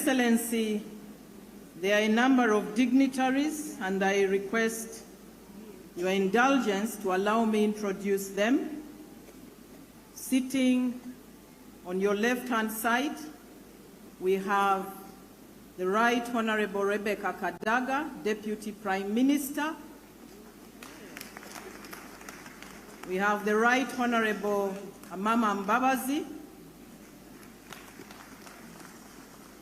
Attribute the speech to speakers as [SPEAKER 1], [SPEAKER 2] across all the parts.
[SPEAKER 1] Excellency, there are a number of dignitaries, and I request your indulgence to allow me to introduce them. Sitting on your left-hand side, we have the Right Honorable Rebecca Kadaga, Deputy Prime Minister. We have the Right Honorable Amama Mbabazi.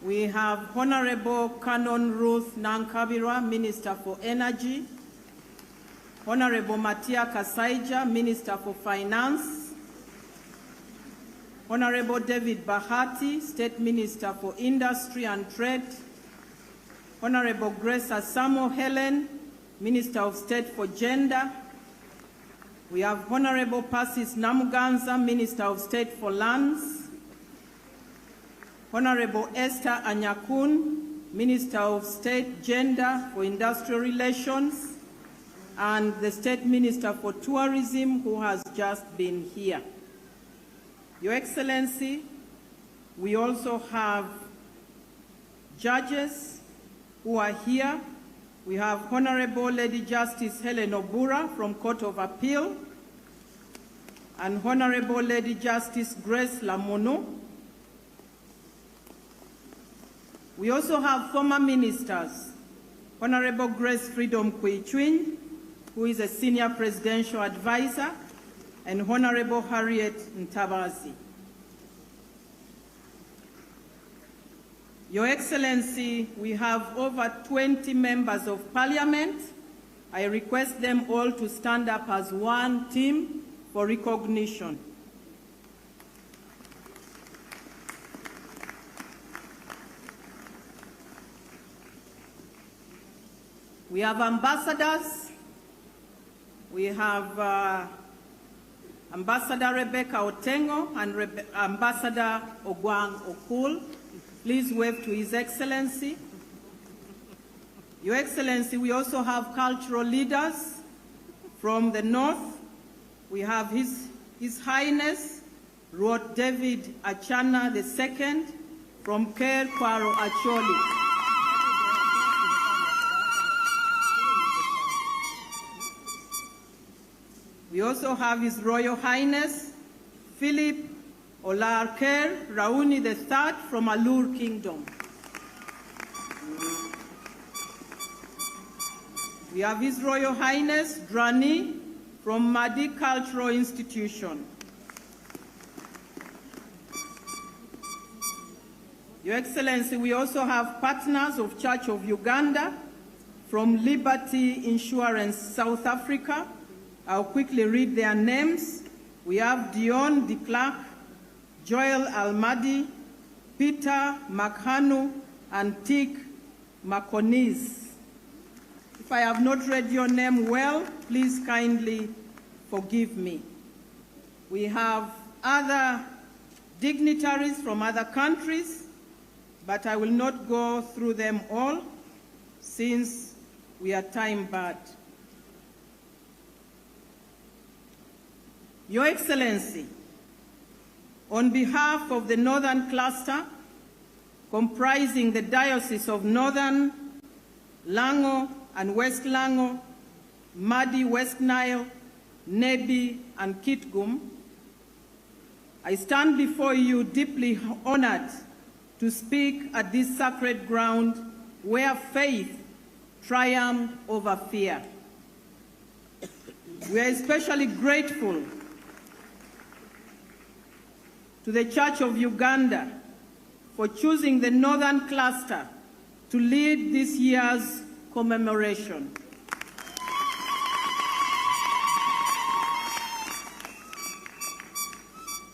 [SPEAKER 1] We have Honorable Canon Ruth Nankabirwa, Minister for Energy. Honorable Matia Kasaija, Minister for Finance. Honorable David Bahati, State Minister for Industry and Trade. Honorable Grace Asamo Helen, Minister of State for Gender. We have Honorable Persis Namuganza, Minister of State for Lands. Honorable Esther Anyakun, Minister of State Gender for Industrial Relations, and the State Minister for Tourism, who has just been here. Your Excellency, we also have judges who are here. We have Honorable Lady Justice Helen Obura from Court of Appeal and Honorable Lady Justice Grace Lamono. We also have former ministers, Honorable Grace Freedom Kwichwin, who is a senior presidential advisor, and Honorable Harriet Ntabazi. Your Excellency, we have over 20 members of Parliament. I request them all to stand up as one team for recognition. We have ambassadors. We have Ambassador Rebecca Otengo and Ambassador Ogwang Okul. Please wave to His Excellency. Your Excellency, we also have cultural leaders from the north. We have His Highness Lord David Achana II from Ker Kwaro Acholi. We also have His Royal Highness Philip Olarker Rauni III from Alur Kingdom. We have His Royal Highness Drani from Madi Cultural Institution. Your Excellency, we also have partners of Church of Uganda from Liberty Insurance South Africa. I'll quickly read their names. We have Dion de Klerk, Joel Almadi, Peter Makhanu, and Tik Makonis. If I have not read your name well, please kindly forgive me. We have other dignitaries from other countries, but I will not go through them all since we are time-barred. Your Excellency, on behalf of the Northern Cluster, comprising the Diocese of Northern, Lango and West Lango, Madi, West Nile, Nebi, and Kitgum, I stand before you deeply honored to speak at this sacred ground where faith triumphs over fear. We are especially grateful to the Church of Uganda for choosing the Northern Cluster to lead this year's commemoration.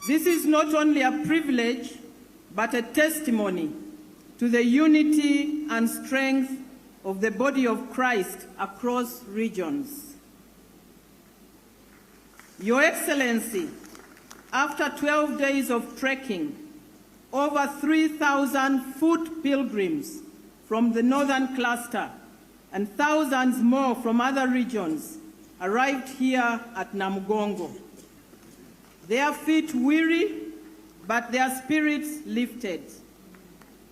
[SPEAKER 1] This is not only a privilege, but a testimony to the unity and strength of the body of Christ across regions. Your Excellency, after 12 days of trekking, over 3,000 foot pilgrims from the Northern Cluster and thousands more from other regions arrived here at Namugongo. Their feet weary, but their spirits lifted.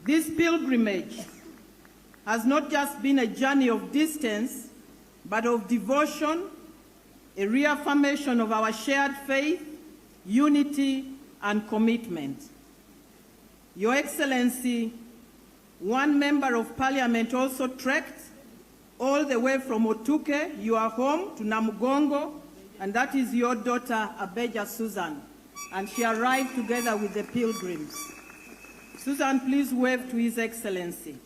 [SPEAKER 1] This pilgrimage has not just been a journey of distance, but of devotion, a reaffirmation of our shared faith, unity, and commitment. Your Excellency, one member of Parliament also trekked all the way from Otuke, your home, to Namugongo, and that is your daughter, Abeja Susan, and she arrived together with the pilgrims. Susan, please wave to His Excellency.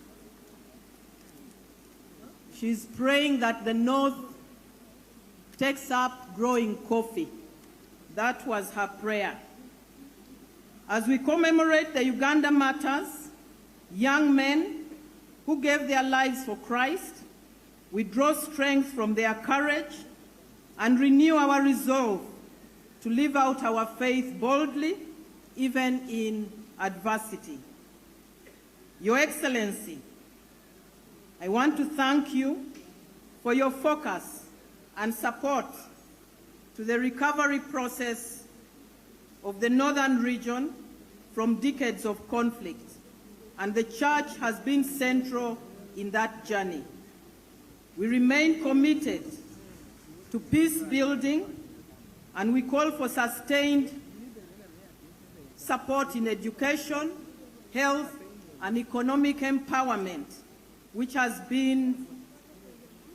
[SPEAKER 1] She's praying that the North takes up growing coffee. That was her prayer. As we commemorate the Uganda Martyrs, young men who gave their lives for Christ, we draw strength from their courage and renew our resolve to live out our faith boldly, even in adversity. Your Excellency, I want to thank you for your focus and support to the recovery process of the northern region from decades of conflict, and the Church has been central in that journey. We remain committed to peace building, and we call for sustained support in education, health, and economic empowerment, which has been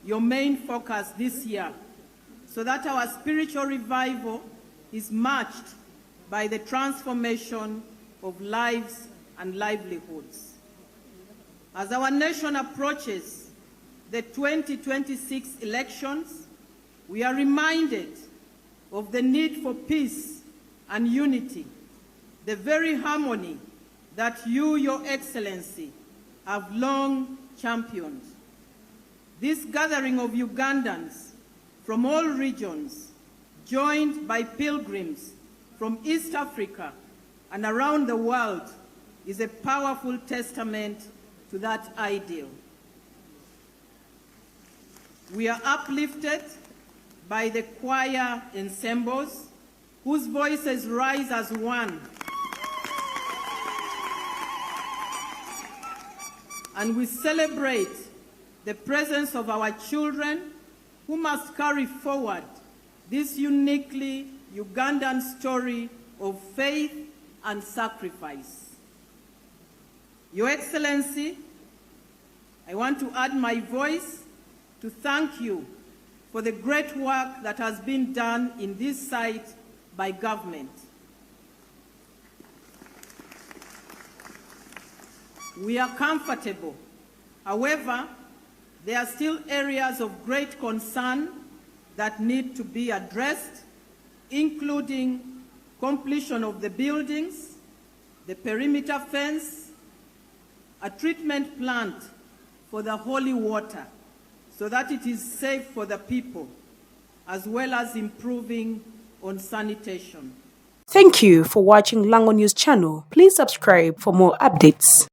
[SPEAKER 1] your main focus this year, so that our spiritual revival is matched by the transformation of lives and livelihoods. As our nation approaches the 2026 elections, we are reminded of the need for peace and unity, the very harmony that you, Your Excellency, have long championed. This gathering of Ugandans from all regions, joined by pilgrims from East Africa and around the world, is a powerful testament to that ideal. We are uplifted by the choir ensembles whose voices rise as one, and we celebrate the presence of our children who must carry forward this uniquely Ugandan story of faith and sacrifice. Your Excellency, I want to add my voice to thank you for the great work that has been done in this site by government. We are comfortable. However, there are still areas of great concern that need to be addressed, including completion of the buildings, the perimeter fence, a treatment plant for the holy water so that it is safe for the people, as well as improving on sanitation.
[SPEAKER 2] Thank you for watching Lango News channel. Please subscribe for more updates.